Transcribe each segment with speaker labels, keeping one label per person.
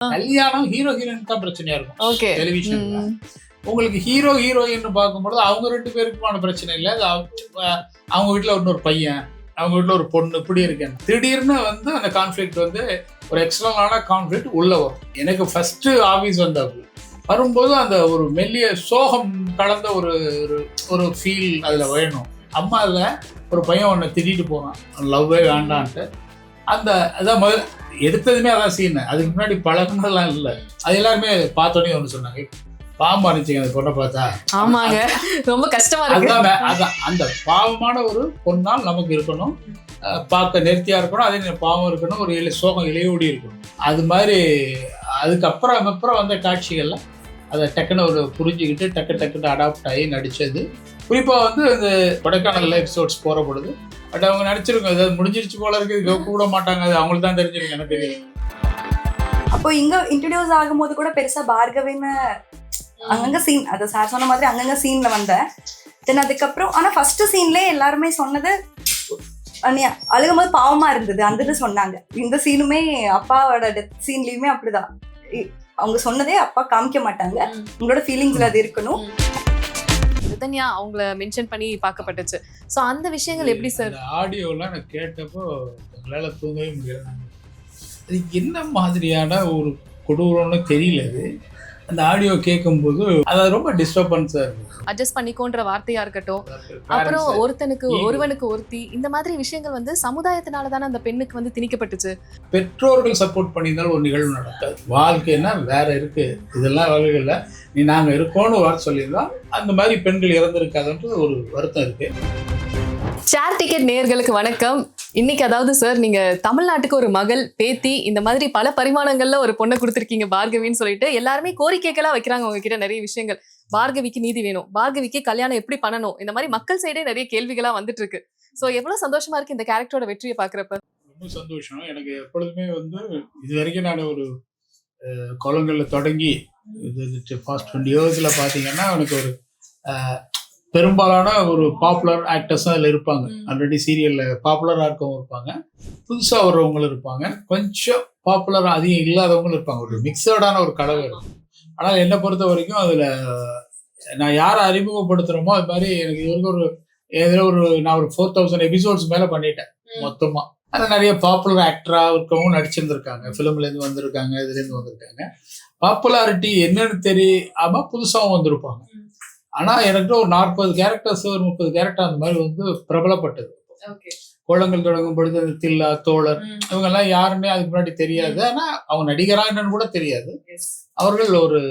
Speaker 1: கல்யாணம் hero heroine தான் பிரச்சனையா இருக்கும்
Speaker 2: ஓகே.
Speaker 1: டெலிவிஷன்ல. உங்களுக்கு ஹீரோ ஹீரோயின் பார்க்கும்பொழுது அவங்க 2 பேருக்குமான பிரச்சனை இல்லை. அது அவங்க வீட்டுல இன்னொரு பையன், அவங்க வீட்டுல ஒரு பொண்ணு, இப்படி இருக்கேன். திடீர்னு வந்து அந்த கான்ஃபிளிக்ட் வந்து ஒரு எக்ஸ்டர்னலான கான்ஃபிளிக்ட் உள்ள வரும். எனக்கு ஃபர்ஸ்ட் ஆபீஸ் வந்தாப்பு வரும்போது அந்த ஒரு மெல்லிய சோகம் கலந்த ஒரு ஒரு ஃபீல் அதுல வேணும். அம்மா இல்லை ஒரு பையன் ஒன்று திட்டிட்டு போனான், லவ்வே வேண்டான்ட்டு. அந்த அதான் முதல் எடுத்ததுமே அதான் சீன். அதுக்கு முன்னாடி பழகினதெல்லாம் இல்லை. அது எல்லாருமே பார்த்தோன்னே ஒன்று சொன்னாங்க, பாவமா இருந்துச்சுங்க அந்த பொண்ணை பார்த்தா.
Speaker 2: ஆமாங்க, ரொம்ப கஷ்டமா இருக்கு.
Speaker 1: அதான் அந்த பாவமான ஒரு பொண்ணால் நமக்கு இருக்கணும், பார்க்க நேர்த்தியா இருக்கணும், அதே பாவம் இருக்கணும், ஒரு சோகம் இலையோடி இருக்கணும். அது மாதிரி அதுக்கப்புறம் வந்த காட்சிகள்ல அதை டக்குன்னு ஒரு புரிஞ்சுக்கிட்டு டக்குன்னு அடாப்ட் ஆகி நடிச்சது. குறிப்பாக வந்து இந்த கொடைக்கானல் எபிசோட்ஸ் போகிற பொழுது பட் அவங்க நடிச்சிருக்கோம், ஏதாவது முடிஞ்சிருச்சு போல இருக்கு, கூட மாட்டாங்க, அது அவங்களுக்கு தான் தெரிஞ்சிருக்கு, எனக்கு தெரியும்.
Speaker 3: அப்போ இங்க இன்ட்ரடியூஸ் ஆகும்போது கூட பெருசா பார்கவின்னு அங்கங்க சீன், அது சார் சொன்ன மாதிரி அங்கங்க சீன்ல வந்தேன். தென் அதுக்கப்புறம் ஆனா ஃபர்ஸ்ட் சீன்ல எல்லாருமே சொன்னது அழுகும் போது பாவமா இருந்தது அந்த இது சொன்னாங்க. இந்த சீனுமே அப்பாவோட டெத் சீன்லயுமே அப்படிதான். அவங்க சொன்னதே அப்பா காமிக்க மாட்டாங்க, உங்களோட ஃபீலிங்ஸ்ல அது இருக்கணும்.
Speaker 2: ரிதன்யா அவங்கள மென்ஷன் பண்ணி பார்க்கப்பட்டுச்சு. ஸோ அந்த விஷயங்கள் எப்படி சார்?
Speaker 1: ஆடியோலாம் நான் கேட்டப்போ எங்களால் தூங்கவே முடியல. அது என்ன மாதிரியான ஒரு கொடூரம்னு தெரியல. அது அந்த ஆடியோ கேட்கும்போது அது ரொம்ப டிஸ்டர்பன்ஸாக இருக்கும்.
Speaker 2: அட்ஜஸ்ட் பண்ணிக்கோன்ற வார்த்தையா இருக்கட்டும், அப்புறம் ஒருவனுக்கு ஒருத்தி, இந்த மாதிரி விஷயங்கள் வந்து சமுதாயத்தினால தானே அந்த பெண்ணுக்கு வந்து திணிக்கப்பட்டுச்சு.
Speaker 1: பெற்றோர்கள் சப்போர்ட் பண்ணியிருந்தாலும் ஒரு நிகழ்வு நடக்காது. வாழ்க்கைன்னா வேற இருக்கு, இதெல்லாம் வகைகளில் நீ நாங்கள் இருக்கோன்னு வர சொல்லியிருந்தோம், அந்த மாதிரி பெண்கள் இறந்துருக்காதுன்றது ஒரு வருத்தம் இருக்கு.
Speaker 2: ஷேர் டிக்கெட் நேயர்களுக்கு வணக்கம். இன்னைக்கு அதாவது சார், நீங்க தமிழ்நாட்டுக்கு ஒரு மகள், பேத்தி, இந்த மாதிரி பல பரிமாணங்கள்ல ஒரு பொண்ணை கொடுத்துருக்கீங்க பார்கவின்னு சொல்லிட்டு எல்லாருமே கோரிக்கைகளா வைக்கிறாங்க உங்ககிட்ட நிறைய விஷயங்கள். பார்கவிக்கு நீதி வேணும், பார்கவிக்கு கல்யாணம் எப்படி பண்ணணும், இந்த மாதிரி மக்கள் சைடே நிறைய கேள்விகளா வந்துட்டு இருக்கு. ஸோ எவ்வளவு சந்தோஷமா இருக்கு இந்த கேரக்டரோட வெற்றியை பாக்குறப்ப?
Speaker 1: ரொம்ப சந்தோஷம். எனக்கு எப்பொழுதுமே வந்து இது வரைக்கும் நான் ஒரு குளங்களில் தொடங்கி இது ஃபாஸ்ட் 20 இயர்ஸில் பார்த்தீங்கன்னா எனக்கு ஒரு பெரும்பாலான ஒரு பாப்புலர் ஆக்டர்ஸும் அதில் இருப்பாங்க. ஆல்ரெடி சீரியலில் பாப்புலராக இருக்கவங்க இருப்பாங்க, புதுசாக வர்றவங்களும் இருப்பாங்க, கொஞ்சம் பாப்புலராக அதிகம் இல்லாதவங்களும் இருப்பாங்க. ஒரு மிக்சடான ஒரு கலவை இருக்கும். ஆனால் என்னை பொறுத்த வரைக்கும் அதில் நான் யாரை அறிமுகப்படுத்துகிறோமோ அது மாதிரி எனக்கு இது வரைக்கும் நான் ஒரு 4000 எபிசோட்ஸ் மேலே பண்ணிட்டேன் மொத்தமாக. அதில் நிறைய பாப்புலர் ஆக்டராக இருக்கவங்க நடிச்சிருந்துருக்காங்க, ஃபிலிம்லேருந்து வந்திருக்காங்க, இதுலேருந்து வந்திருக்காங்க. பாப்புலாரிட்டி என்னன்னு தெரியாமல் புதுசாகவும் வந்திருப்பாங்க. ஆனால் எனக்கு ஒரு 40 கேரக்டர்ஸ், ஒரு 30 கேரக்டர் அந்த மாதிரி வந்து பிரபலப்பட்டது. கோலங்கள் தொடங்கும் பொழுது அந்த தில்லா, தோழர், இவங்கெல்லாம் யாருன்னே அதுக்கு முன்னாடி தெரியாது. ஆனால் அவங்க நடிகரா என்னன்னு கூட தெரியாது. அவர்கள் ஒரு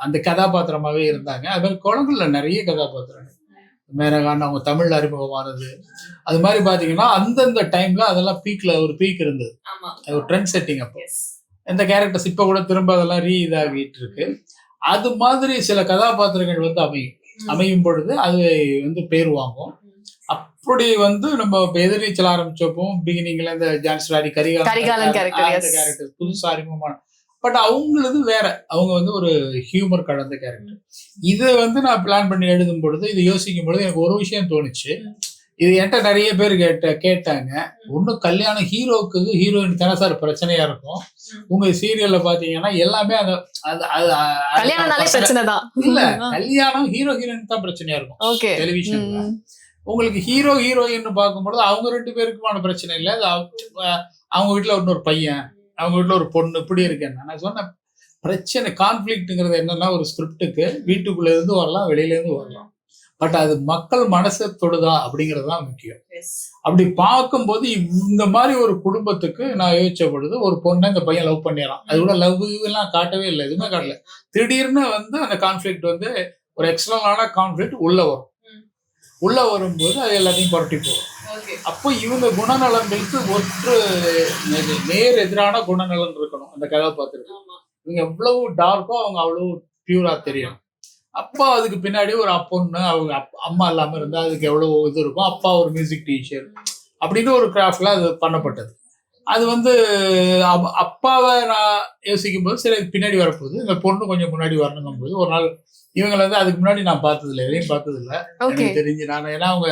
Speaker 1: அந்த கதாபாத்திரமாகவே இருந்தாங்க. அது மாதிரி கோலங்கள்ல நிறைய கதாபாத்திரங்கள், மேனகான் அவங்க தமிழ்ல அறிமுகமானது, அது மாதிரி பார்த்தீங்கன்னா அந்தந்த டைம்ல அதெல்லாம் ஒரு பீக் இருந்தது, ஒரு ட்ரெண்ட் செட்டிங். அப்போ இந்த கேரக்டர்ஸ் இப்போ கூட திரும்ப அதெல்லாம் இதாகிட்டு இருக்கு. அது மாதிரி சில கதாபாத்திரங்கள் வந்து அமையும் பொழுது அது வந்து பேர் வாங்கும். அப்படி வந்து நம்ம எதிர்நீச்சல் ஆரம்பிச்சப்போ பிகினிங்ல இந்த ஜான்ஸ்ராடி, கரிகாலன் கேரக்டர் புதுசா அறிமுகமான, பட் அவங்களது வேற, அவங்க வந்து ஒரு ஹியூமர் கலந்த கேரக்டர். இதை வந்து நான் பிளான் பண்ணி எழுதும் பொழுது, இது யோசிக்கும் பொழுது எனக்கு ஒரு விஷயம் தோணுச்சு. இது என்கிட்ட நிறைய பேர் கேட்டாங்க, ஒன்னும் கல்யாணம் ஹீரோக்கு ஹீரோயின் தானே சார் பிரச்சனையா இருக்கும், உங்க சீரியல்ல பாத்தீங்கன்னா எல்லாமே இல்ல கல்யாணம் ஹீரோ ஹீரோயின் தான் பிரச்சனையா இருக்கும் டெலிவிஷன்ல. உங்களுக்கு ஹீரோ ஹீரோயின் பார்க்கும்பொழுது அவங்க 2 பேருக்குமான பிரச்சனை இல்லை, அவங்க வீட்டுல இன்னொரு பையன், அவங்க வீட்டுல ஒரு பொண்ணு, இப்படி இருக்கேன். நான் சொன்ன பிரச்சனை கான்ஃபிளிக்ட்ங்கிறது என்னன்னா, ஒரு ஸ்கிரிப்டுக்கு வீட்டுக்குள்ள இருந்து வரலாம், வெளியில இருந்து வரலாம், பட் அது மக்கள் மனசை தொடுதா அப்படிங்கிறது தான் முக்கியம். அப்படி பார்க்கும்போது இந்த மாதிரி ஒரு குடும்பத்துக்கு நான் யோசிச்ச பொழுது, ஒரு பொண்ணை இந்த பையன் லவ் பண்ணிடலாம், அது கூட லவ் எல்லாம் காட்டவே இல்லை, எதுவுமே காட்டல. திடீர்னு வந்து அந்த கான்ஃபிளிக்ட் வந்து ஒரு எக்ஸ்டர்னலான கான்ஃபிளிக்ட் உள்ள வரும்போது அது எல்லாத்தையும் புரட்டி போகும். அப்போ இவங்க குணநலன்களுக்கு நேர் எதிரான குணநலன் இருக்கணும் அந்த கதாபாத்திரம். இவங்க எவ்வளவு டார்க்கோ அவங்க அவ்வளவு பியூரா தெரியும். அப்பா அதுக்கு பின்னாடி ஒரு பொண்ணு, அவங்க அம்மா இல்லாம இருந்தா அதுக்கு எவ்வளவு இது இருக்கும். அப்பா ஒரு மியூசிக் டீச்சர் அப்படின்னு ஒரு கிராஃப்ட்ல அது பண்ணப்பட்டது. அது வந்து அப்பாவை நான் யோசிக்கும் போது சில பின்னாடி வரப்போகுது, இந்த பொண்ணு கொஞ்சம் முன்னாடி வரணுங்கும் போது ஒரு நாள் இவங்களை வந்து அதுக்கு முன்னாடி நான் பார்த்ததில்லை, எதையும் பார்த்ததில்லை எனக்கு தெரிஞ்சு. நான் ஏன்னா அவங்க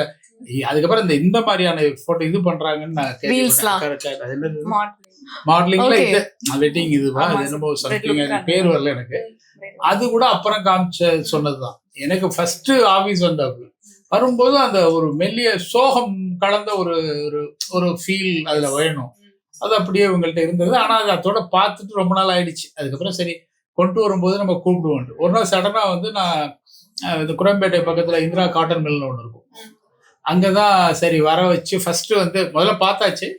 Speaker 1: அதுக்கப்புறம் இந்த மாதிரியான போட்டோ இது பண்றாங்கன்னு நான் மாடலிங்ல
Speaker 2: Okay.
Speaker 1: இது வெட்டிங் இதுவா
Speaker 3: ஆமா
Speaker 1: அது என்னமோ
Speaker 3: sir.
Speaker 1: சம்திங்
Speaker 3: Red look
Speaker 1: பேர் வரல எனக்கு. அது கூட அப்புறம் சொன்னதுதான். எனக்கு ஃபர்ஸ்ட் ஆபீஸ் வந்தாப்பு வரும்போது அந்த ஒரு மெல்லிய சோகம் கலந்த ஒரு ஒரு ஒரு ஃபீல் அதுல வேணும். அது அப்படியே இவங்கள்ட்ட இருந்தது. ஆனா அது அதோட பார்த்துட்டு ரொம்ப நாள் ஆயிடுச்சு. அதுக்கப்புறம் சரி கொண்டு வரும்போது நம்ம கூப்பிடுவோம். ஒரு நாள் சடனா வந்து நான் இந்த குரம்பேட்டை பக்கத்துல இந்திரா காட்டன் மில்னு ஒன்று இருக்கும். அங்கதான் சரி வர வச்சு ஃபர்ஸ்ட் வந்து முதல்ல பார்த்தாச்சு.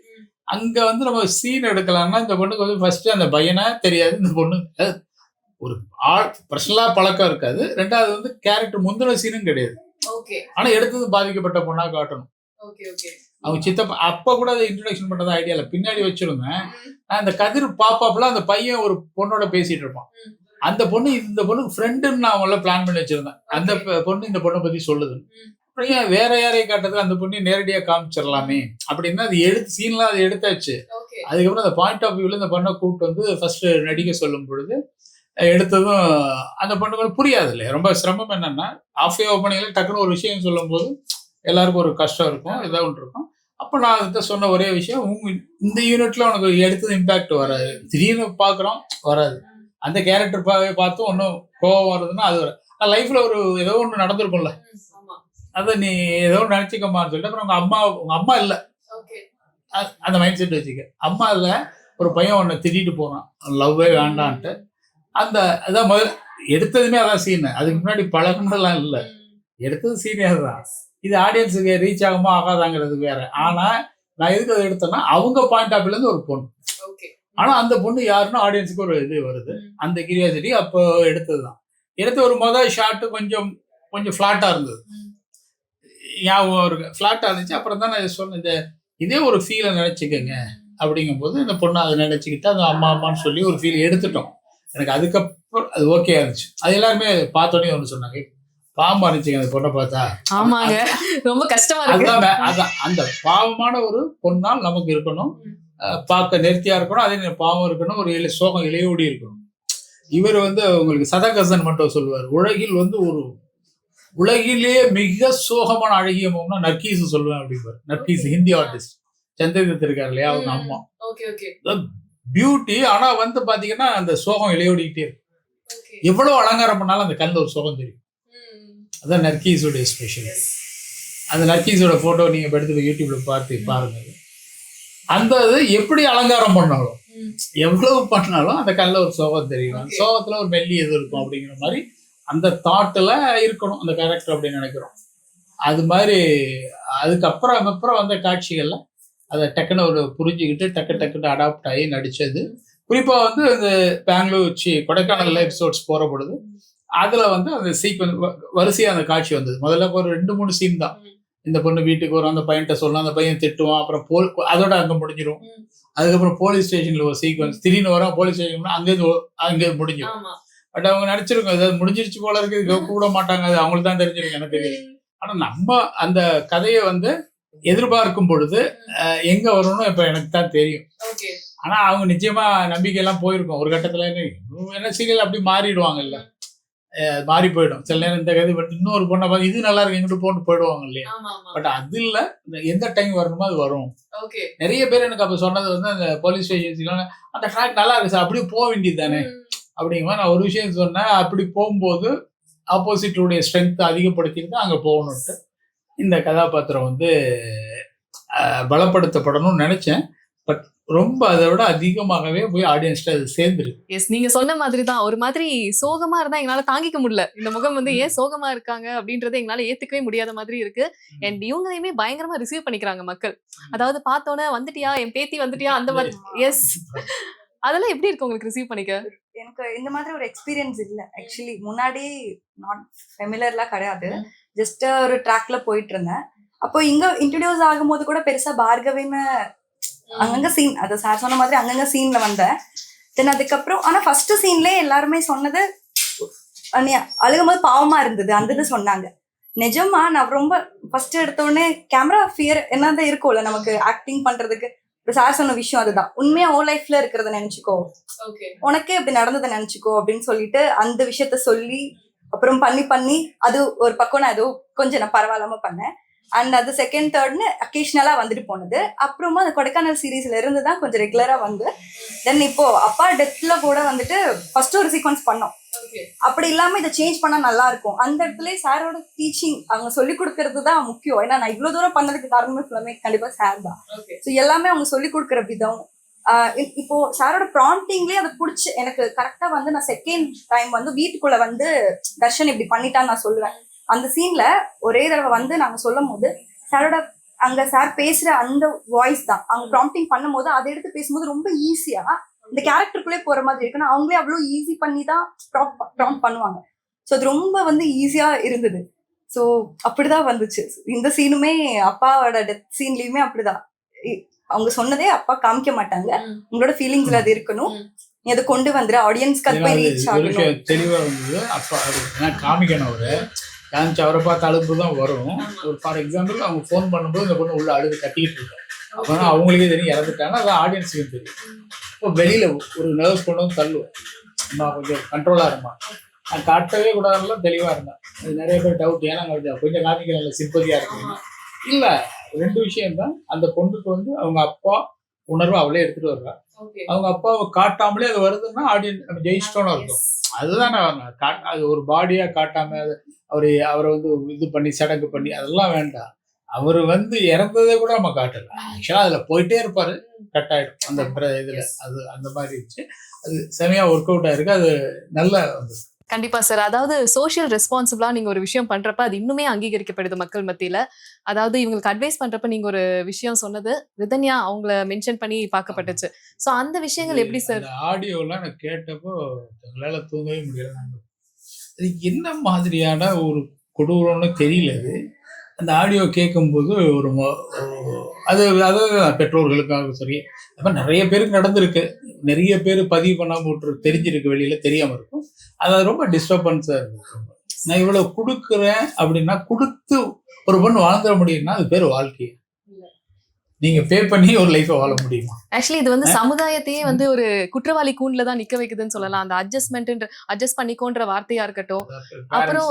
Speaker 1: அங்க வந்து நம்ம சீன் எடுக்கலாம்னா இந்த பொண்ணுக்கு வந்து ஃபர்ஸ்ட் அந்த பையனா தெரியாது. இந்த பொண்ணு ஒரு ஆள் பர்சனலா பழக்கம் இருக்காது. ரெண்டாவது வந்து கேரக்டர் முந்தின சீனும் கிடையாது.
Speaker 2: ஓகே
Speaker 1: ஆனா எடுத்தது பாதிக்கப்பட்ட பொண்ணா காட்டணும்.
Speaker 2: ஓகே ஓகே
Speaker 1: அவங்க சித்தப்பா அப்ப கூட அதை இன்ட்ரோடக்ஷன் பண்றது ஐடியா இல்ல. பின்னாடி வச்சிருந்தேன். நான் அந்த கதிர் பாப்பாப்ல அந்த பையன் ஒரு பொண்ணோட பேசிட்டு இருப்பான். அந்த பொண்ணு இந்த பொண்ணுக்கு ஃப்ரெண்டுன்னு நான் அவங்கள பிளான் பண்ணி வச்சிருந்தேன். அந்த பொண்ணு இந்த பொண்ணை பத்தி சொல்லுது. அப்புறம் ஏன் வேற யாரையும் காட்டுறது அந்த பொண்ணு நேரடியா காமிச்சிடலாமே அப்படின்னா அது எடுத்து சீன்லாம் அது எடுத்தாச்சு.
Speaker 2: ஓகே
Speaker 1: அதுக்கப்புறம் அந்த பாயிண்ட் ஆஃப் வியூல இந்த பொண்ணை கூப்பிட்டு வந்து ஃபர்ஸ்ட் நடிக்க சொல்லும் பொழுது எடுத்ததும் அந்த பொண்ணுக்கு புரியாது இல்லையா. ரொம்ப சிரமம் என்னன்னா ஆஃப் ஓப்பனிங்ல டக்குன்னு ஒரு விஷயம் சொல்லும் போது எல்லாருக்கும் ஒரு கஷ்டம் இருக்கும், ஏதாவது ஒன்று இருக்கும். அப்போ நான் அதுகிட்ட சொன்ன ஒரே விஷயம், இந்த யூனிட்ல உனக்கு எடுத்தது இம்பாக்ட் வராது, திடீர்னு பார்க்குறோம் வராது. அந்த கேரக்டர் பார்த்து ஒன்றும் கோவம் வருதுன்னா அது வர லைஃப்ல ஒரு ஏதோ ஒன்று நடந்திருக்கும்ல, அதை நீ ஏதோ ஒன்று நினச்சிக்கம்மான்னு சொல்லிட்டு அப்புறம் உங்க அம்மா இல்லை அந்த மைண்ட் செட் வச்சுக்க. அம்மா இல்லை ஒரு பையன் ஒன்று திட்டிட்டு போகிறான் லவ்வே வேண்டான்ட்டு. அந்த அதான் முதல்ல எடுத்ததுமே அதான் சீனு. அதுக்கு முன்னாடி பழகுனதெல்லாம் இல்லை, எடுத்தது சீனே அதுதான். இது ஆடியன்ஸுக்கு ரீச் ஆகுமா ஆகாதாங்கிறது வேற. ஆனா நான் எதுக்கு அதை எடுத்தேன்னா அவங்க பாயிண்ட் ஆஃப் வியூல இருந்து ஒரு பொண்ணு, ஆனா அந்த பொண்ணு யாருன்னா ஆடியன்ஸுக்கு ஒரு இது வருது. அந்த கிரியாசிட்டி அப்போ எடுத்ததுதான். எடுத்த ஒரு முதல் ஷாட்டு கொஞ்சம் கொஞ்சம் ஃபிளாட்டா இருந்தது, ஞாபகம் இருக்கு, ஃபிளாட்டா இருந்துச்சு. அப்புறம் தான் நான் சொன்னேன் இதே ஒரு ஃபீலை நினைச்சுக்கோங்க அப்படிங்கும்போது இந்த பொண்ணு அதை நினைச்சுக்கிட்டு அந்த அம்மா அம்மான்னு சொல்லி ஒரு ஃபீல் எடுத்துட்டோம். எனக்கு அதுக்கப்புறம் அது ஓகே இருந்துச்சு. அது எல்லாருமே பார்த்தோன்னே ஒன்று சொன்னாங்க, பாவமா இருந்துச்சுங்க அந்த பொண்ணை பார்த்தா.
Speaker 2: ஆமாங்க, ரொம்ப கஷ்டமா இருக்கு.
Speaker 1: அதான் அந்த பாவமான ஒரு பொண்ணால் நமக்கு இருக்கணும், பார்க்க நேர்த்தியா இருக்கணும், அதே பாவம் இருக்கணும், ஒரு சோகம் இளையோடி இருக்கணும். இவர் வந்து உங்களுக்கு சதகசன் மட்டும் சொல்லுவார், உலகில் வந்து ஒரு உலகிலேயே மிக சோகமான அழகிய முகம்னா நர்கீஸ் சொல்லுவேன் அப்படிப்பாரு. நர்கீஸ் ஹிந்தி ஆர்டிஸ்ட், சந்திரகுப்த் இருக்காரு இல்லையா, அவங்க அம்மா. பியூட்டி. ஆனா வந்து பாத்தீங்கன்னா அந்த சோகம் இளையோடிக்கிட்டே இருக்கும். எவ்வளவு அலங்காரம் பண்ணாலும் அந்த கண்ணில் ஒரு சோகம் தெரியும். அதான் நர்கீஸோட ஸ்பெஷல். அந்த நர்கீஸோட போட்டோ நீங்க எடுத்து யூடியூப்ல பார்த்து பாருங்க. அந்த இது எப்படி அலங்காரம் பண்ணாலும் எவ்வளவு பண்ணாலும் அந்த கண்ணில் ஒரு சோகம் தெரியும். அந்த சோகத்துல ஒரு மெல்லி எது இருக்கும் அப்படிங்கிற மாதிரி அந்த தாட்டில் இருக்கணும் அந்த கேரக்டர் அப்படின்னு நினைக்கிறோம். அது மாதிரி அதுக்கப்புறம் வந்த காட்சிகள்ல அதை டக்குன்னு ஒரு புரிஞ்சுக்கிட்டு டக்குன்னு அடாப்ட் ஆகி நடிச்சது. குறிப்பா வந்து இந்த பெங்களூர் கொடைக்கானல் எபிசோட்ஸ் போற பொழுது அதுல வந்து அந்த சீக்வன்ஸ் வரிசையா அந்த காட்சி வந்தது. முதல்ல ஒரு 2-3 சீன் தான். இந்த பொண்ணு வீட்டுக்கு வரும், அந்த பையன்கிட்ட சொல்லலாம், அந்த பையன் திட்டுவான், அப்புறம் அதோட அங்க முடிஞ்சிடும். அதுக்கப்புறம் போலீஸ் ஸ்டேஷன்ல ஒரு சீக்வன்ஸ், திடீர்னு வரும் போலீஸ் ஸ்டேஷன், அங்கே முடிஞ்சிடும். பட் அவங்க நினைச்சிருக்கோம் ஏதாவது முடிஞ்சிருச்சு போல இருக்கு, கூப்பிட மாட்டாங்க, அது அவங்களுக்கு தான் தெரிஞ்சிருக்கு, எனக்கு தெரியும். ஆனா நம்ம அந்த கதையை வந்து எதிர்பார்க்கும் பொழுது எங்க வரணும்னு இப்ப எனக்கு தான் தெரியும். ஆனா அவங்க நிச்சயமா நம்பிக்கை எல்லாம் போயிருக்கும் ஒரு கட்டத்துல. என்ன சீரியல் அப்படி மாறிடுவாங்கல்ல, மாறி போயிடும் சில நேரம். இந்த கதை பட் இன்னொரு பொண்ணை பார்த்து இது நல்லா இருக்கு எங்கிட்டு போட்டு போயிடுவாங்க இல்லையா. பட் அது இல்ல, எந்த டைம் வரணுமோ அது வரும். நிறைய பேர் எனக்கு அப்ப சொன்னது வந்து அந்த போலீஸ் ஸ்டேஷன் அந்த ட்ராக் நல்லா இருக்கு சார், அப்படியே போக வேண்டியது தானே அப்படிங்கிற நான் ஒரு விஷயம் சொன்னேன். அப்படி போகும்போது ஆப்போசிட்டுடைய ஸ்ட்ரென்த் அதிகப்படுத்திட்டு அங்க போகணும்ட்டு இந்த கதாபாத்திரம் வந்து பலப்படுத்தப்படணும்னு நினைச்சேன். பட் ரொம்ப அதை விட அதிகமாகவே போய் ஆடியன்ஸ்ல அது சேர்ந்துருக்கு.
Speaker 2: எஸ், நீங்க சொன்ன மாதிரி தான். ஒரு மாதிரி சோகமா இருந்தா எங்களால தாங்கிக்க முடியல, இந்த முகம் வந்து ஏன் சோகமா இருக்காங்க அப்படின்றத எங்களால ஏத்துக்கவே முடியாத மாதிரி இருக்கு. அண்ட் இவங்களையுமே பயங்கரமா ரிசீவ் பண்ணிக்கிறாங்க மக்கள். அதாவது பார்த்தோன்னே வந்துட்டியா என் பேத்தி வந்துட்டியா அந்த மாதிரி. எஸ், அதெல்லாம் எப்படி இருக்கு உங்களுக்கு ரிசீவ் பண்ணிக்க?
Speaker 3: எனக்கு இந்த மாதிரி ஒரு எக்ஸ்பீரியன்ஸ் இல்லை ஆக்சுவலி. முன்னாடி நாட் ஃபெமிலியர்லாம் கிடையாது, ஜஸ்ட் ஒரு ட்ராக்ல போயிட்டு இருந்தேன். அப்போ இங்க இன்ட்ரடியூஸ் ஆகும்போது கூட பெருசா பார்கவின்னு அங்கங்க சீன், அது சார் சொன்ன மாதிரி அங்கங்க சீன்ல வந்தேன். தென் அதுக்கப்புறம் ஆனா ஃபர்ஸ்ட் சீன்ல எல்லாருமே சொன்னது அழுகும்போது பாவமா இருந்தது அந்த இது சொன்னாங்க. நிஜமா நான் ரொம்ப ஃபர்ஸ்ட் எடுத்த உடனே கேமரா ஃபியர் என்னதான் இருக்கும்ல நமக்கு ஆக்டிங் பண்றதுக்கு. சார் சொன்ன விஷயம் அதுதான், உண்மையா ஓ லைஃப்ல இருக்கிறத நினைச்சுக்கோ, உனக்கே இப்படி நடந்ததை நினைச்சுக்கோ அப்படின்னு சொல்லிட்டு அந்த விஷயத்த சொல்லி அப்புறம் பண்ணி அது ஒரு பக்கம் நான் ஏதோ கொஞ்சம் நான் பரவாயில்லாம பண்ணேன். அண்ட் அது செகண்ட் தேர்ட்னு அக்கேஷனலா வந்துட்டு போனது. அப்புறமா அந்த கொடைக்கானல் சீரீஸ்ல இருந்து தான் கொஞ்சம் ரெகுலரா வந்து தென் இப்போ அப்பா டெத்ல கூட வந்துட்டு ஃபர்ஸ்ட் ஒரு சீக்வன்ஸ் பண்ணோம். அப்படி இல்லாம இதை சேஞ்ச் பண்ணா நல்லா இருக்கும். அந்த இடத்துல சாரோட டீச்சிங் அவங்க சொல்லி கொடுக்கறது தான் முக்கியம். ஏன்னா நான் இவ்வளவு தூரம் பண்ணதுக்கு காரணமே ஃபுல்லாமே கண்டிப்பா சார் தான். ஸோ எல்லாமே அவங்க சொல்லி கொடுக்குற விதம். இப்போ சாரோட ப்ராம்ப்டிங்லேயே அதை பிடிச்சி எனக்கு கரெக்டா வந்து நான் செகண்ட் டைம் வந்து வீட்டுக்குள்ள வந்து தர்ஷன் இப்படி பண்ணிட்டான்னு நான் சொல்லுவேன். அந்த சீன்ல ஒரே தடவை வந்து நாங்க சொல்லும் போது சாரோட அங்க சார் பேசுற அந்த வாய்ஸ் தான் அவங்க ப்ராம்ப்டிங் பண்ணும் போது அதை எடுத்து பேசும்போது ரொம்ப ஈஸியா இந்த கேரக்டருக்குள்ளே போற மாதிரி இருக்குன்னா அவங்களே அவ்வளவு ஈஸி பண்ணி தான் ப்ராம்ப்ட் பண்ணுவாங்க. ஸோ அது ரொம்ப வந்து ஈஸியா இருந்தது. ஸோ அப்படிதான் வந்துச்சு. இந்த சீனுமே அப்பாவோட டெத் சீன்லயுமே அப்படிதான். அவங்க சொன்னதே அப்பா காமிக்க மாட்டாங்க, உங்களோட ஃபீலிங்ஸ்ல அது இருக்கணும், நீ அதை கொண்டு வந்துரு ஆடியன்ஸ்க்கு அது போய் ரீச் ஆகணும்.
Speaker 1: தெளிவா இருந்தது. அப்பா காமிக்கணும் அவரு காமிச்சு அவரை பார்த்து அழுப்பு தான் வரும். ஒரு ஃபார் எக்ஸாம்பிள் அவங்க ஃபோன் பண்ணும்போது இந்த பொண்ணு உள்ள அழுது கட்டிக்கிட்டு இருக்கோம். அப்போனா அவங்களுக்கே தெரியும் இறந்துட்டாங்கன்னா அது ஆடியன்ஸுக்கு தெரியும். இப்போ வெளியில ஒரு நர்வஸ் கொண்டு வந்து தள்ளுவோம், நான் கொஞ்சம் கண்ட்ரோலாக இருமா, நான் காட்டவே கூடாதுலாம் தெளிவாக இருந்தேன். அது நிறைய பேர் டவுட், ஏன்னா கொஞ்சம் காமிக்க சிம்பதியாக இருக்குங்க. இல்லை, ரெண்டு விஷயம் தான். அந்த பொண்ணுக்கு வந்து அவங்க அப்பா உணர்வு அவளே எடுத்துட்டு வர்றா. அவங்க அப்பாவை காட்டாமலே அது வருதுன்னா ஆடியன்ஸ் நம்ம ஜெயிச்சிட்டோன்னு இருக்கும். அதுதானே அது ஒரு பாடியா காட்டாம அவரை வந்து இது பண்ணி சடங்கு பண்ணி அதெல்லாம் வேண்டாம். அவர் வந்து இறந்ததே கூட நம்ம காட்டல. ஆக்சுவலா அதுல போயிட்டே இருப்பாரு, கட் ஆயிடும் அந்த இதுல. அது அந்த மாதிரி இருந்துச்சு. அது செமையா ஒர்க் அவுட் ஆயிருக்கு. அது நல்ல வந்து
Speaker 2: கண்டிப்பா சார். அதாவது சோஷியல் ரெஸ்பான்சிபிளா நீங்க ஒரு விஷயம் பண்றப்ப அது இன்னுமே அங்கீகரிக்கப்படுது மக்கள் மத்தியில. அதாவது இவங்களுக்கு அட்வைஸ் பண்றப்ப நீங்க ஒரு விஷயம் சொன்னது ரிதன்யா அவங்கள மென்ஷன் பண்ணி பார்க்கப்பட்டுச்சு. சோ அந்த விஷயங்கள் எப்படி சார்?
Speaker 1: ஆடியோலாம் நான் கேட்டப்போ எங்களால தூங்கவே முடியல. அது என்ன மாதிரியான ஒரு கொடூரம்னு தெரியல. அது அந்த ஆடியோ கேட்கும்போது ஒரு அதாவது பெற்றோர்களுக்காக சரி, அப்போ நிறைய பேருக்கு நடந்திருக்கு, நிறைய பேர் பதிவு பண்ணாம விட்டு தெரிஞ்சிருக்கு, வெளியில தெரியாம இருக்கும். அது ரொம்ப டிஸ்டர்பன்ஸா இருக்கு. நான் இவ்வளவு கொடுக்குறேன் அப்படின்னா கொடுத்து ஒரு பொண்ணு வாழ்ந்துட முடியும்னா அது பேர் வாழ்க்கை. நீங்க பே பண்ணி ஒரு லைஃபை வாழ முடியுமா?
Speaker 2: ஆக்சுவலி இது வந்து சமுதாயத்தையே வந்து ஒரு குற்றவாளி கூண்டுல தான் நிக்க வைக்குதுன்னு சொல்லலாம். அந்த அட்ஜஸ்ட் பண்ணிக்கோன்ற வார்த்தையா இருக்கட்டும், அப்புறம்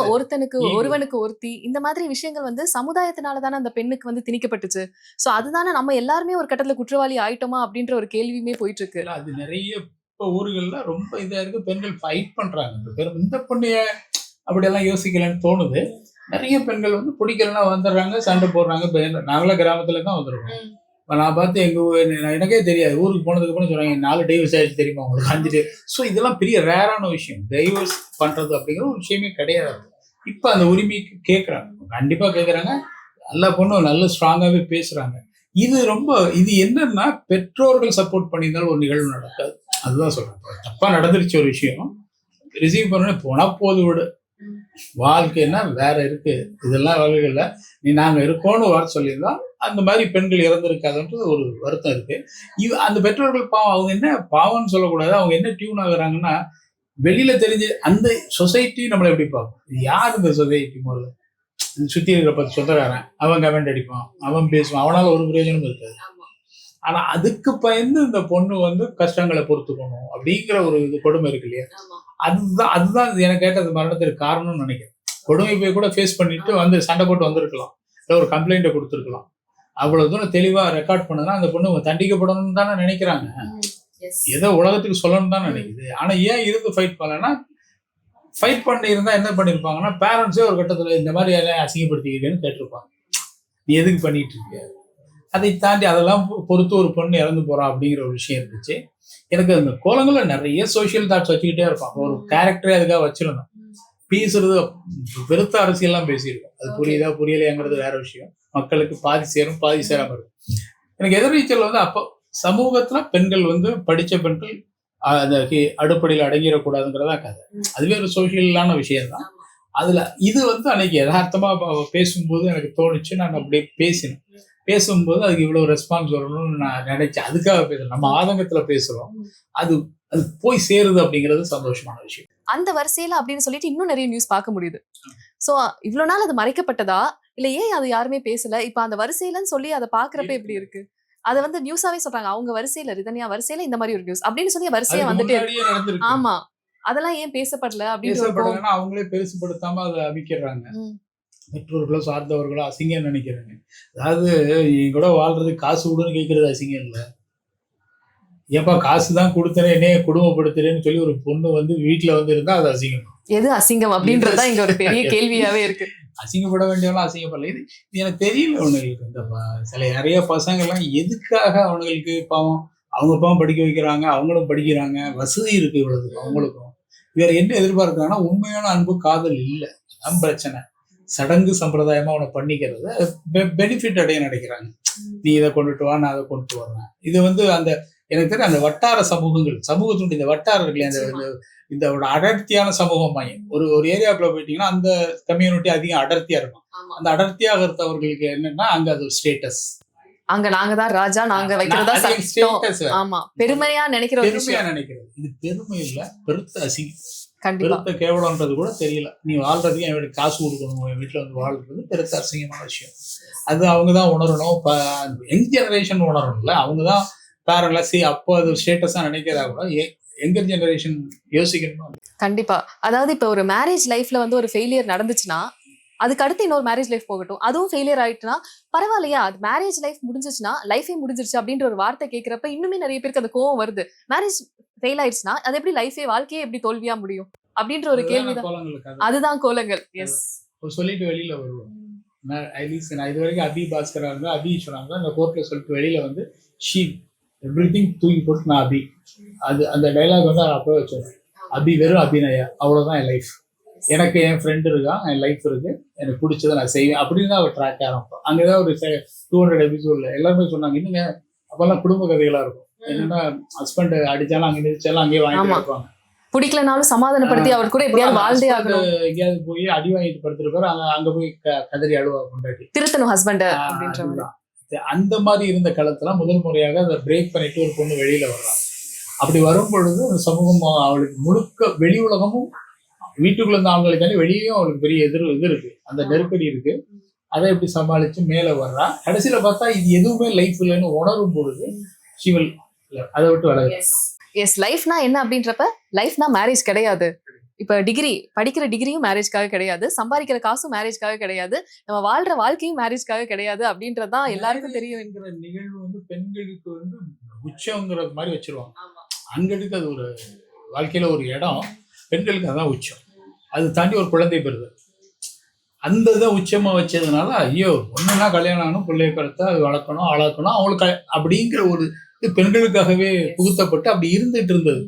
Speaker 2: ஒருவனுக்கு ஒருத்தி, இந்த மாதிரி விஷயங்கள் வந்து சமுதாயத்தினால தானே அந்த பெண்ணுக்கு வந்து திணிக்கப்பட்டுச்சு. சோ அதுதானே நம்ம எல்லாருமே ஒரு கட்டத்துல குற்றவாளி ஆயிட்டோமா அப்படின்ற ஒரு கேள்வியுமே போயிட்டு இருக்கு.
Speaker 1: அது நிறைய ஊர்கள்ல ரொம்ப இதா இருக்கு. பெண்கள் ஃபைட் பண்றாங்க. இந்த பொண்ணைய அப்படியெல்லாம் யோசிக்கலன்னு தோணுது. நிறைய பெண்கள் வந்து பிடிக்கலன்னா வந்துடுறாங்க, சண்டை போடுறாங்க. நாங்களாம் கிராமத்துல தான் வந்துருக்கோம். நான் பார்த்து எனக்கே தெரியாது, ஊருக்கு போனதுக்கு அப்புறம் சொல்றாங்க 4 டைவர்ஸ் ஆயிடுச்சு தெரியுமா உங்களுக்கு, 5 டைவர்ஸ். ஸோ இதெல்லாம் பெரிய ரேரான விஷயம். டைவர்ஸ் பண்றது அப்படிங்கிற ஒரு விஷயமே கிடையாது. இப்போ அந்த உரிமைக்கு கேட்குறாங்க, கண்டிப்பா கேட்குறாங்க. நல்ல பொண்ணு நல்ல ஸ்ட்ராங்காகவே பேசுறாங்க. இது என்னன்னா பெற்றோர்கள் சப்போர்ட் பண்ணியிருந்தாலும் ஒரு நிகழ்வு நடக்காது. அதுதான் சொல்றேன். தப்பா நடந்துருச்சு ஒரு விஷயம், ரிசீவ் பண்ண போனா போது விடு, வாழ்க்கைன்னா வேற இருக்கு. இதெல்லாம் வகைகள்ல நாங்க இருக்கோன்னு வர சொல்லியிருந்தா அந்த மாதிரி பெண்கள் இறந்திருக்காதுன்றது ஒரு வருத்தம் இருக்கு. அந்த பெற்றோர்கள் பாவம், அவங்க என்ன பாவம்னு சொல்லக்கூடாது, அவங்க என்ன டியூன் ஆகுறாங்கன்னா வெளியில தெரிஞ்சு அந்த சொசைட்டி நம்மளை எப்படி பார்க்கும். யார் இந்த சொசைட்டி? முதல்ல சுத்தி இருக்கிற 10 சொந்தக்காரன், அவன் கமெண்ட் அடிப்பான், அவன் பேசுவான், அவனால ஒரு பிரயோஜனமும் இருக்காது. ஆனா அதுக்கு பயந்து இந்த பொண்ணு வந்து கஷ்டங்களை பொறுத்துக்கணும் அப்படிங்கிற ஒரு கொடுமை இருக்கு இல்லையா? அதுதான் எனக்கு கேட்டது மரணத்திற்கு காரணம்னு நினைக்கிறேன். கொடுமை போய் கூட ஃபேஸ் பண்ணிட்டு வந்து சண்டை போட்டு வந்திருக்கலாம், இல்லை ஒரு கம்ப்ளைண்ட்டை கொடுத்துருக்கலாம். அவ்வளவு தூரம் தெளிவா ரெக்கார்ட் பண்ணதுன்னா அந்த பொண்ணு தண்டிக்கப்படணும்னு தானே நினைக்கிறாங்க, ஏதோ உலகத்துக்கு சொல்லணும்னு தான் நினைக்குது. ஆனா ஏன் இருந்து ஃபைட் பண்ணலன்னா, ஃபைட் பண்ணி இருந்தா என்ன பண்ணிருப்பாங்கன்னா பேரண்ட்ஸே ஒரு கட்டத்துல இந்த மாதிரி யாரையும் அசிங்கப்படுத்திக்கிறேன்னு கேட்டிருப்பாங்க, நீ எதுக்கு பண்ணிட்டு இருக்க. அதை தாண்டி அதெல்லாம் பொறுத்து ஒரு பொண்ணு இறந்து போறா அப்படிங்கிற ஒரு விஷயம் இருந்துச்சு. எனக்கு அந்த கோலங்கள்ல நிறைய சோசியல் தாட்ஸ் வச்சுக்கிட்டே இருப்பான். ஒரு கேரக்டரே அதுக்காக வச்சிருந்தோம். பேசுறது வெறுத்த அரசியல்லாம் பேசியிருக்கோம். அது புரியுதா புரியலையாங்கிறது வேற விஷயம். மக்களுக்கு பாதி சேரும் பாதி சேராம இருக்கும். எனக்கு எதிர்நீச்சல் வந்து அப்போ சமூகத்துல பெண்கள் வந்து படிச்ச பெண்கள் அந்த அடுப்படையில் அடங்கிடக்கூடாதுங்கிறதா கதை. அதுவே ஒரு சோசியலான விஷயம் தான். அதுல இது வந்து அன்னைக்கு யதார்த்தமா பேசும்போது எனக்கு தோணுச்சு. நான் அப்படியே பேசும்போது அதுக்கு இவ்வளவு ரெஸ்பான்ஸ் வரணும்னு நான் நினைச்சேன். அதுக்காக பேசுறேன். நம்ம ஆதங்கத்துல பேசுறோம், அது போய் சேருது அப்படிங்கிறது சந்தோஷமான விஷயம்.
Speaker 2: அந்த வரிசையில அப்படின்னு சொல்லிட்டு இன்னும் நிறைய நியூஸ் பார்க்க முடியுது. சோ இவ்வளவு நாள் அது மறைக்கப்பட்டதா, இல்ல ஏன் அது யாருமே பேசல? இப்ப அந்த வரிசையிலன்னு சொல்லி அதை பாக்குறப்ப எப்படி இருக்கு? அதை வந்து நியூஸாவே சொல்றாங்க, அவங்க வரிசையில ரிதன்யா வரிசையில இந்த மாதிரி ஒரு நியூஸ் அப்படின்னு சொல்லி வரிசையா வந்துட்டே இருக்கு. ஆமா, அதெல்லாம் ஏன் பேசப்படல அப்படின்னு
Speaker 1: அவங்களே பெருசுபடுத்தாம அதை அமைக்கிறாங்க. பெற்றோர்களோ சார்ந்தவர்களோ அசிங்கம் நினைக்கிறாங்க. அதாவது என் கூட வாழ்றதுக்கு காசு கொடுன்னு கேட்கறது அசிங்கம் இல்லை. ஏப்பா காசு தான் கொடுத்தேன் என்னைய குடும்பப்படுத்துறேன்னு சொல்லி ஒரு பொண்ணு வந்து வீட்டுல வந்து இருந்தா அது அசிங்கம்.
Speaker 2: எது அசிங்கம் அப்படின்றதுதான் இங்க ஒரு பெரிய கேள்வியாவே இருக்கு.
Speaker 1: அசிங்கப்பட வேண்டியவெல்லாம் அசிங்கப்படல. இது எனக்கு தெரியல அவனுங்களுக்கு. இந்த சில நிறைய பசங்க எல்லாம் எதுக்காக அவனுங்களுக்கு பாவம் அவங்க பாவம் படிக்க வைக்கிறாங்க, அவங்களும் படிக்கிறாங்க, வசதி இருக்கு இவ்வளவுக்கு அவங்களுக்கும். வேற என்ன எதிர்பார்க்கிறாங்கன்னா உண்மையான அன்பு காதல் இல்லை, அதான் பிரச்சனை. சடங்கு சம்பிரதாயமா அவனை பண்ணிக்கிறது பெனிஃபிட் அடைய நினைக்கிறாங்க. நீ இதை கொண்டுட்டு வா, நான் அதை கொண்டுட்டு வரேன். இது வந்து அந்த எனக்கு தெரியும் அந்த வட்டார சமூகத்தினுடைய இந்த வட்டாரம் இருக்குல்லையா, அந்த இந்த அடர்த்தியான சமூகம் மையம். ஒரு ஏரியாவுக்குள்ள போயிட்டீங்கன்னா அந்த கம்யூனிட்டி அதிகம் அடர்த்தியா இருக்கும். அந்த அடர்த்தியாக இருந்தவர்களுக்கு என்னன்னா அங்க அது ஸ்டேட்டஸ்.
Speaker 2: அங்க நாங்க தான் ராஜா, நாங்க வைக்கிறதா
Speaker 1: ஸ்டேட்டஸ்.
Speaker 2: ஆமா, பெருமையா நினைக்கிற ஒரு
Speaker 1: பெருமையா நினைக்கிறது. இது பெருமை இல்ல, பெருத்த அசிங்கம்,
Speaker 2: கண்டிப்பா
Speaker 1: பெருத்த கேவலம்ன்றது கூட தெரியல. நீ வாழ்றதுக்கு என் வீட்டுக்கு காசு கொடுக்கணும், என் வீட்டுல வந்து வாழ்றது பெருத்த அசிங்கமான விஷயம். அது அவங்கதான் உணரணும். யங் ஜெனரேஷன் உணரணும்ல, அவங்கதான் பேரலசி. அப்போ அது ஸ்டேட்டஸா நினைக்கிறதா கூட யங்கர் ஜெனரேஷன் யோசிக்கணும்.
Speaker 2: கண்டிப்பா. அதாவது இப்ப ஒரு மேரேஜ் லைஃப்ல வந்து ஒரு ஃபெயிலியர் நடந்துச்சுன்னா அதுக்கு அடுத்து இன்னொரு மேரேஜ் லைஃப் போகட்டும், அதுவும் ஃபெயிலியர் ஆயிட்டுனா பரவாயில்லையா, அது மேரேஜ் லைஃப் முடிஞ்சிச்சுன்னா லைஃபே முடிஞ்சிருச்சு அப்படின்ற ஒரு வார்த்தை கேட்கிறப்ப இன்னுமே நிறைய பேருக்கு அந்த கோவம் வருது. மேரேஜ் ஃபெயில் ஆயிடுச்சுன்னா அது எப்படி லைஃபே, வாழ்க்கையே எப்படி தோல்வியா முடியும் அப்படின்ற ஒரு கேள்விதான். அதுதான் கோலங்கள். எஸ்,
Speaker 1: சொல்லிட்டு வெளியில வருவோம். நான் இது வரைக்கும் அபி பாஸ்கரா இருந்தா அபி சொன்னாங்க, அந்த கோர்ட்ல சொல்லிட்டு வெளியில வந்து ஷீ எவ்ரிதிங் தூக்கி போட்டு நான் அபி. அது அந்த டைலாக் வந்து அப்பவே வச்சேன். அபி வெறும் அபிநயா, அவ்வளவுதான் என் லைஃப். எனக்கு என் ஃப்ரெண்டு இருக்கான், என் லைஃப் இருக்கு, எனக்கு பிடிச்சதை நான் செய்வேன் அப்படின்னு தான் அவர் ட்ராக் ஆரம்பிப்போம். அங்கேதான் ஒரு 200 எபிசோட்ல எல்லாருமே சொன்னாங்க. இன்னுங்க அப்பெல்லாம் குடும்ப கதைகளா இருக்கும். என்னன்னா ஹஸ்பண்ட் அடிச்சாலும் அங்கே நிதிச்சாலும் அங்கேயே வாங்கிட்டு இருப்பாங்க.
Speaker 2: பிடிக்கலனாலும் சமாதானப்படுத்தி அவர் கூட எப்படியாவது வாழ்ந்தே ஆகணும்.
Speaker 1: எங்கேயாவது போய் அடி வாங்கிட்டு படுத்திருப்பாரு, அங்க போய் கதறி அழுவா கொண்டாடி
Speaker 2: திருத்தணும் ஹஸ்பண்ட் அப்படின்ற.
Speaker 1: அந்த மாதிரி இருந்த காலத்துல முதல் முறையாக அதை பிரேக் பண்ணிட்டு ஒரு பொண்ணு வெளியில வரலாம். அப்படி வரும் பொழுது அந்த சமூகம் அவளுக்கு முழுக்க வெளி உலகமும் வீட்டுக்குள்ள இருந்து அவங்களுக்காண்டி வெளியும் அவளுக்கு பெரிய இது இருக்கு, அந்த நெருக்கடி இருக்கு. அதை எப்படி சமாளிச்சு மேல வர்றா. கடைசியில பார்த்தா இது எதுவுமே லைஃப் இல்லைன்னு உணரும் பொழுது ஷிவல் அதை விட்டு வர.
Speaker 2: எஸ், லைஃப்னா என்ன அப்படின்றப்ப லைஃப்னா மேரேஜ் கிடையாது. இப்ப டிகிரி படிக்கிற டிகிரியும் மேரேஜ்க்காக கிடையாது, சம்பாதிக்கிற காசும் மேரேஜ்க்காக கிடையாது, நம்ம வாழ்ற வாழ்க்கையும் மேரேஜ்க்காக கிடையாது அப்படின்றதான் எல்லாருக்கும் தெரியும்.
Speaker 1: என்கிற நிகழ்வு வந்து பெண்களுக்கு வந்து உச்சங்கிறது மாதிரி வச்சிருவாங்க. ஆண்களுக்கு அது ஒரு வாழ்க்கையில ஒரு இடம், பெண்களுக்கு அதான் உச்சம். அது தாண்டி ஒரு குழந்தை பெறுது, அந்த இதை உச்சமா வச்சதுனால ஐயோ ஒண்ணுன்னா கல்யாணம் ஆகணும், பிள்ளைய பிறத்த அது வளர்க்கணும் ஆளாக்கணும் அவங்களுக்கு அப்படிங்கிற ஒரு இது பெண்களுக்காகவே புகுத்தப்பட்டு அப்படி இருந்துட்டு இருந்தது.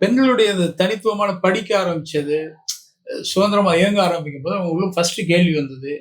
Speaker 1: பெண்களுடைய அந்த தனித்துவமான படிக்க ஆரம்பிச்சது, சுதந்திரமா இயங்க ஆரம்பிக்கும் போது அவங்க உள்ள ஃபர்ஸ்ட் கேள்வி வந்தது.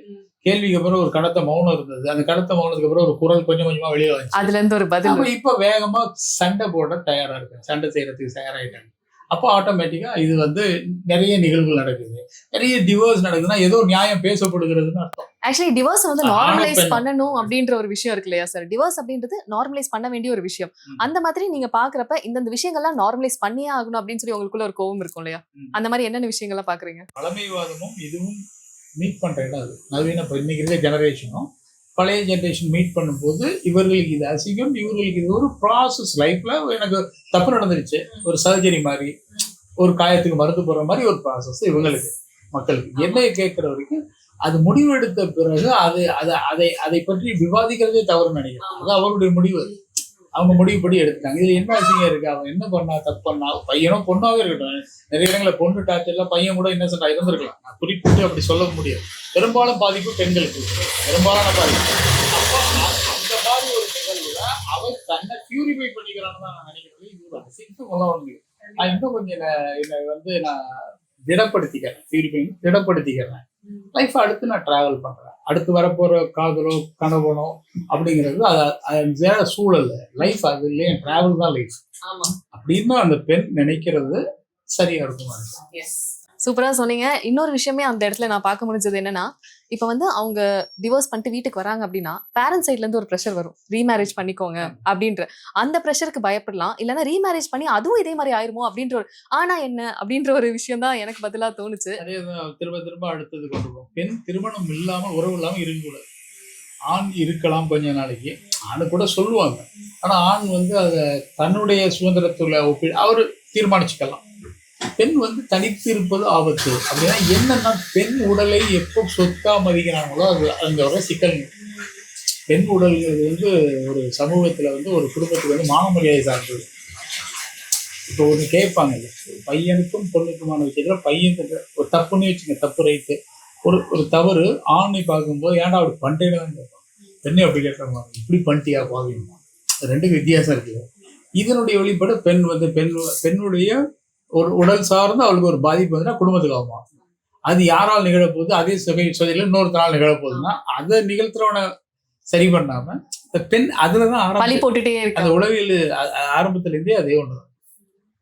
Speaker 1: கேள்விக்கு அப்புறம் ஒரு கடத்த மௌனம் இருந்தது. அந்த கடத்த மௌனத்துக்கு அப்புறம் ஒரு குரல் கொஞ்சம் கொஞ்சமா வெளியே வந்து
Speaker 2: அதுல இருந்து ஒரு பதில்.
Speaker 1: இப்ப வேகமா சண்டை போட தயாரா இருக்காங்க, சண்டை செய்யறதுக்கு தயாராயிட்டாங்க. அப்போ ஆட்டோமேட்டிக்கா இது வந்து நிறைய நிகழ்வுகள் நடக்குது, நிறைய டிவோர்ஸ் நடக்குதுன்னா ஏதோ நியாயம் பேசப்படுகிறதுன்னு அர்த்தம்.
Speaker 2: ஆக்சுவலி டிவோர்ஸ் வந்து நார்மலைஸ் பண்ணணும் அப்படின்ற ஒரு விஷயம் இருக்கு இல்லையா சார்? டிவோர்ஸ் அப்படின்றது நார்மலைஸ் பண்ண வேண்டிய ஒரு விஷயம். அந்த மாதிரி நீங்க பாக்குறப்ப இந்த விஷயங்கள்லாம் நார்மலைஸ் பண்ணியே ஆகணும் அப்படின்னு சொல்லி உங்களுக்குள்ள ஒரு கோவம் இருக்கும் இல்லையா? அந்த மாதிரி என்னென்ன விஷயங்கள்லாம் பாக்குறீங்க?
Speaker 1: பழமைவாதமும் இதுவும் மீட் பண்ற இடம் அது. நவீன இன்னைக்கு இருக்க ஜெனரேஷனும் பழைய ஜெனரேஷன் மீட் பண்ணும்போது இவர்களுக்கு இது அசிங்கம், இவர்களுக்கு இது ஒரு ப்ராசஸ். லைஃப்ல எனக்கு தப்பு நடந்துருச்சு, ஒரு சர்ஜரி மாதிரி, ஒரு காயத்துக்கு மருந்து போடுற மாதிரி ஒரு ப்ராசஸ் இவங்களுக்கு. மக்களுக்கு என்னைய கேட்கிற வரைக்கும் அது முடிவெடுத்த பிறகு அதை பற்றி விவாதிக்கிறதே தவறு நினைக்கிறேன். அது அவருடைய முடிவு, அவங்க முடிவுபடி எடுத்துட்டாங்க. இதுல என்ன அசிங்கம் இருக்கு? அவன் என்ன பண்ணா, தப்பு பண்ணா, பையனோ பொண்ணாவே இருக்கட்டும். நிறைய இடங்களை பொண்ணு டாச்சர்ல பையன் கூட இன்னசென்டா இருந்திருக்கலாம். நான் குறிப்பிட்டு அப்படி சொல்ல முடியாது. பெரும்பாலும் பாதிப்பு பெண்களுக்கு, பெரும்பாலான பாதிப்பு. அப்போ அந்த மாதிரி ஒரு நிகழ்வுல அவன் தன்னை பியூரிஃபை பண்ணிக்கிறான்னு தான் நான் நினைக்கிறது. இது ஒரு அசிங்கம் உள்ள. நான் இன்னும் கொஞ்சம் என்னை வந்து நான் திடப்படுத்திக்கிறேன். லைஃப் அடுத்து நான் டிராவல் பண்றேன். அடுத்து வரப்போற காதலோ கனவனோ அப்படிங்கிறது அது வேற சூழல். லைஃப் அது இல்லையே, டிராவல் தான் லைஃப் அப்படின்னு அந்த பெண் நினைக்கிறது சரியா இருக்கும்.
Speaker 2: சூப்பரா சொன்னீங்க. இன்னொரு விஷயமே அந்த இடத்துல நான் பார்க்க முடிஞ்சது என்னன்னா, இப்ப வந்து அவங்க டிவோர்ஸ் பண்ணிட்டு வீட்டுக்கு வராங்க அப்படின்னா பேரண்ட்ஸ் சைட்ல இருந்து ஒரு ப்ரெஷர் வரும், ரீமேரேஜ் பண்ணிக்கோங்க அப்படின்ற. அந்த ப்ரெஷருக்கு பயப்படலாம், இல்லைன்னா ரீமேரேஜ் பண்ணி அதுவும் இதே மாதிரி ஆயிருமோ அப்படின்ற ஒரு ஆனா என்ன அப்படின்ற ஒரு விஷயம் தான் எனக்கு பதிலா தோணுச்சு.
Speaker 1: அதேதான் திரும்ப திரும்ப அடுத்தது கொண்டு போகும். பெண் திருமணம் இல்லாம உறவு இல்லாம இருக்கக்கூடாது. ஆண் இருக்கலாம் கொஞ்ச நாளைக்கு, ஆணு கூட சொல்லுவாங்க. ஆனா ஆண் வந்து அதை தன்னுடைய சுதந்திரத்துல அவரு தீர்மானிச்சுக்கலாம். பெண் வந்து தனித்து இருப்பது ஆபத்து அப்படின்னா என்னன்னா, பெண் உடலை எப்போ சொத்தா மதிக்கிறாங்களோ அது அங்க வர சிக்கல். பெண் உடல்ங்கிறது வந்து ஒரு சமூகத்துல வந்து ஒரு குடும்பத்துக்கு வந்து மான மரியாதை சார்ந்தது. இப்போ ஒன்று கேட்பாங்கல்ல, ஒரு பையனுக்கும் பொண்ணுக்குமான விஷயத்துல பையன் ஒரு தப்புன்னு வச்சுங்க, தப்பு ரைட்டு. ஒரு தவறு ஆணை பார்க்கும்போது ஏன்டா அப்படி பண்ணிட்டேன்னு தான் கேட்பாங்க. பெண்ணை அப்படி கேட்கறாங்க, இப்படி பண்ணிட்டியா பாவீங்க. ரெண்டுக்கு வித்தியாசம் இருக்குது. இதனுடைய வெளிப்பாடு பெண்ணுடைய ஒரு உடல் சார்ந்து அவளுக்கு ஒரு பாதிப்பு வந்துன்னா குடும்பத்துக்கு ஆகும். அது யாரால் நிகழப்போகுது, அதே சதையில இன்னொருத்தரால் நிகழப்போகுதுன்னா அதை நிகழ்த்துறவனை சரி பண்ணாம இந்த பெண் அதுலதான்
Speaker 2: பழி போட்டுட்டே
Speaker 1: அந்த
Speaker 2: இருக்காங்க.
Speaker 1: உளவியல் ஆரம்பத்துல இருந்தே அதே ஒண்ணுதான்.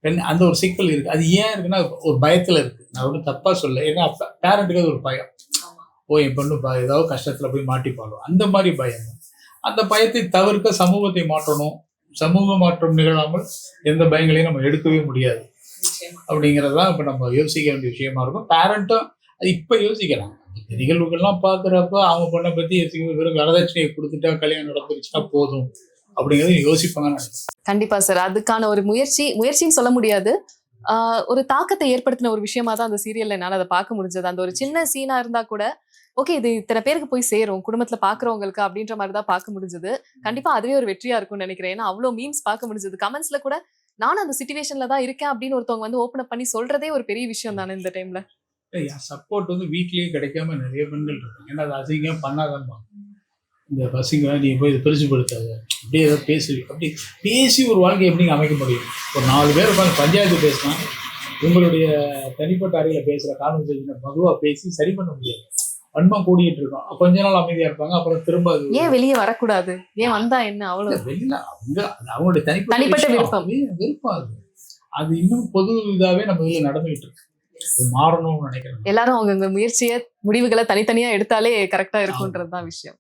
Speaker 1: பெண் அந்த ஒரு சிக்கல் இருக்கு. அது ஏன் இருக்குன்னா ஒரு பயத்துல இருக்கு. நான் ஒன்றும் தப்பா சொல்ல, ஏன்னா பேரண்ட்டுக்கு அது ஒரு பயம். ஓ என் பொண்ணு ஏதாவது கஷ்டத்துல போய் மாட்டிப்பாலும் அந்த மாதிரி பயம். அந்த பயத்தை தவிர்க்க சமூகத்தை மாற்றணும். சமூக மாற்றம் நிகழாமல் எந்த பயங்களையும் நம்ம எடுக்கவே முடியாது அப்படிங்கறதுதான் இப்ப நம்ம யோசிக்க வேண்டிய விஷயமா இருக்கும். பேரண்ட்டும் அது இப்ப யோசிக்கலாம். இந்த நிகழ்வுகள்லாம் பாக்குறப்ப அவங்க பொண்ணை பத்தி யோசிக்க, வெறும் வரதட்சணையை கொடுத்துட்டா கல்யாணம் நடந்துருச்சுன்னா போதும் அப்படிங்கறது யோசிப்பாங்கன்னு நினைக்கிறேன்.
Speaker 2: கண்டிப்பா சார். அதுக்கான ஒரு முயற்சின்னு சொல்ல முடியாது. ஒரு தாக்கத்தை ஏற்படுத்தின ஒரு விஷயமா தான் அந்த சீரியல்ல என்னால அதை பார்க்க முடிஞ்சது. அந்த ஒரு சின்ன சீனா இருந்தா கூட ஓகே இது இத்தனை பேருக்கு போய் சேரும் குடும்பத்துல பாக்குறவங்களுக்கு அப்படின்ற மாதிரி தான் பார்க்க முடிஞ்சது. கண்டிப்பா அதுவே ஒரு வெற்றியா இருக்கும்னு நினைக்கிறேன். ஏன்னா அவ்வளவு மீம்ஸ் பார்க்க முடிஞ்சது. கமெண்ட்ஸ்ல கூட நானும் அந்த சிச்சுவேஷன்ல தான் இருக்கேன் அப்படின்னு ஒருத்தவங்க வந்து ஓப்பன் அப் பண்ணி சொல்றதே ஒரு பெரிய விஷயம் தானே இந்த டைம்ல.
Speaker 1: சப்போர்ட் வந்து வீட்லயே கிடைக்காம நிறைய பெண்கள் இருக்காங்க. ஏன்னா அது அசிங்கம் பண்ணாதான் இந்த பசங்க நீ போய் இதை பெருசுப்படுத்தாது அப்படியே ஏதோ அப்படி பேசி ஒரு வாழ்க்கையை எப்படி அமைக்க முடியும்? ஒரு 4 பேர் உட்காந்து பஞ்சாயத்து பேசினா உங்களுடைய தனிப்பட்ட அறையில பேசுற கான்வர்சேஷனை மதுவா பேசி சரி பண்ண முடியாது. வன்மம் கூடிட்டு இருக்கோம். கொஞ்ச நாள் அமைதியா இருப்பாங்க, அப்புறம் திரும்ப
Speaker 2: ஏன் வெளியே வரக்கூடாது, ஏன் வந்தா என்ன, அவ்வளவு
Speaker 1: வெளியில அவங்களுடைய
Speaker 2: தனிப்பட்ட விருப்பம்
Speaker 1: அது அது இன்னும் பொது இதாவே நம்ம இதுல நடந்துகிட்டு இருக்கு. மாறணும்னு நினைக்கிறேன்.
Speaker 2: எல்லாரும் அவங்க முடிவுகளை தனித்தனியா எடுத்தாலே கரெக்டா இருக்கும்ன்றதுதான் விஷயம்.